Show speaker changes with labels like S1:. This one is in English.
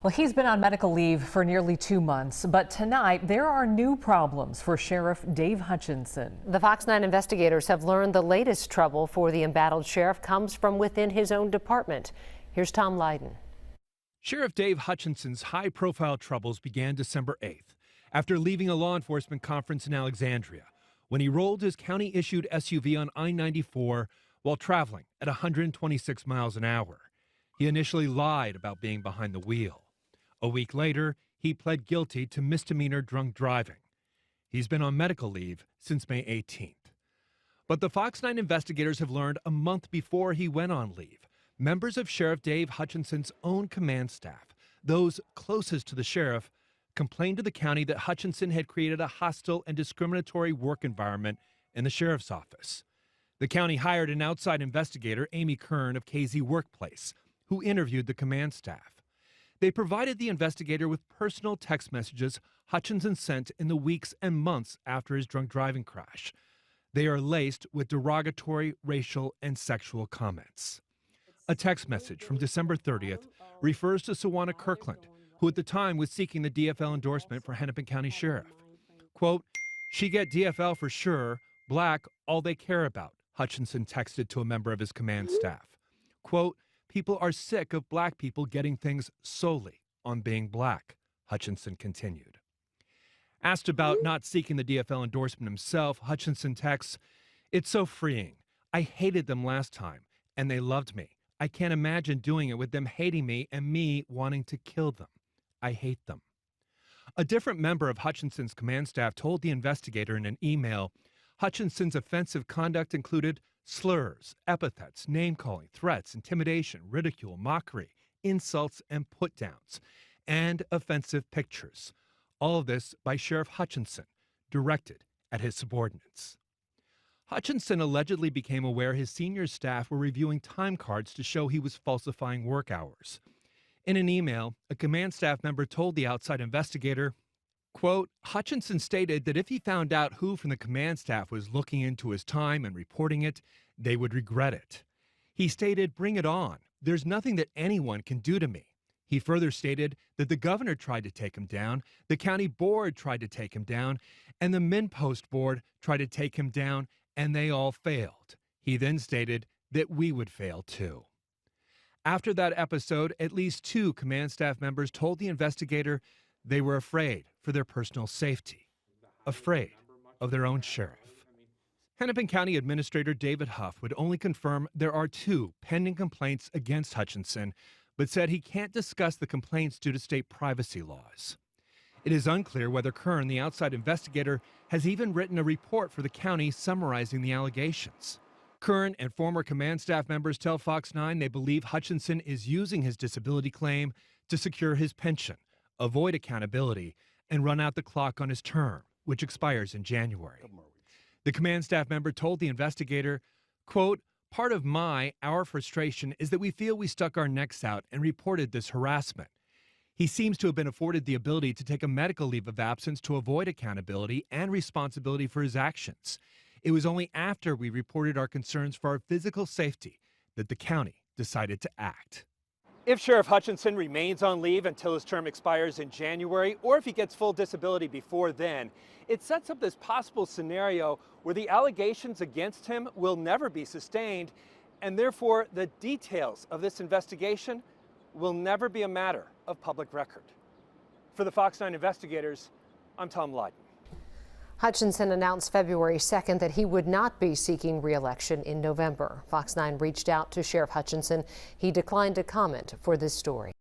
S1: Well, he's been on medical leave for nearly 2 months, but tonight there are new problems for Sheriff Dave Hutchinson.
S2: The Fox 9 investigators have learned the latest trouble for the embattled sheriff comes from within his own department. Here's Tom Lydon.
S3: Sheriff Dave Hutchinson's high-profile troubles began December 8th after leaving a law enforcement conference in Alexandria when he rolled his county-issued SUV on I-94 while traveling at 126 miles an hour. He initially lied about being behind the wheel. A week later, he pled guilty to misdemeanor drunk driving. He's been on medical leave since May 18th. But the Fox 9 investigators have learned a month before he went on leave, members of Sheriff Dave Hutchinson's own command staff, those closest to the sheriff, complained to the county that Hutchinson had created a hostile and discriminatory work environment in the sheriff's office. The county hired an outside investigator, Amy Kern of KZ Workplace, who interviewed the command staff. They provided the investigator with personal text messages Hutchinson sent in the weeks and months after his drunk driving crash. They are laced with derogatory racial and sexual comments. A text message from December 30th refers to Sawana Kirkland, who at the time was seeking the DFL endorsement for Hennepin County Sheriff. Quote, "She get DFL for sure, black, all they care about," Hutchinson texted to a member of his command staff. Quote, "People are sick of black people getting things solely on being black," Hutchinson continued. Asked about not seeking the DFL endorsement himself, Hutchinson texts, "It's so freeing. I hated them last time, and they loved me. I can't imagine doing it with them hating me and me wanting to kill them. I hate them." A different member of Hutchinson's command staff told the investigator in an email Hutchinson's offensive conduct included slurs, epithets, name-calling, threats, intimidation, ridicule, mockery, insults, and put-downs, and offensive pictures. All of this by Sheriff Hutchinson, directed at his subordinates. Hutchinson allegedly became aware his senior staff were reviewing time cards to show he was falsifying work hours. In an email, a command staff member told the outside investigator, quote, "Hutchinson stated that if he found out who from the command staff was looking into his time and reporting it, they would regret it. He stated, 'Bring it on. There's nothing that anyone can do to me.' He further stated that the governor tried to take him down, the county board tried to take him down, and the Minpost board tried to take him down, and they all failed. He then stated that we would fail too." After that episode, at least 2 command staff members told the investigator they were afraid for their personal safety, afraid of their own sheriff. Hennepin County Administrator David Huff would only confirm there are 2 pending complaints against Hutchinson, but said he can't discuss the complaints due to state privacy laws. It is unclear whether Kern, the outside investigator, has even written a report for the county summarizing the allegations. Kern and former command staff members tell Fox 9 they believe Hutchinson is using his disability claim to secure his pension, avoid accountability, and run out the clock on his term, which expires in January. The command staff member told the investigator, quote, "Part of our frustration is that we feel we stuck our necks out and reported this harassment. He seems to have been afforded the ability to take a medical leave of absence to avoid accountability and responsibility for his actions. It was only after we reported our concerns for our physical safety that the county decided to act." If Sheriff Hutchinson remains on leave until his term expires in January, or if he gets full disability before then, it sets up this possible scenario where the allegations against him will never be sustained, and therefore the details of this investigation will never be a matter of public record. For the Fox 9 investigators, I'm Tom Lydon.
S2: Hutchinson announced February 2nd that he would not be seeking re-election in November. Fox 9 reached out to Sheriff Hutchinson. He declined to comment for this story.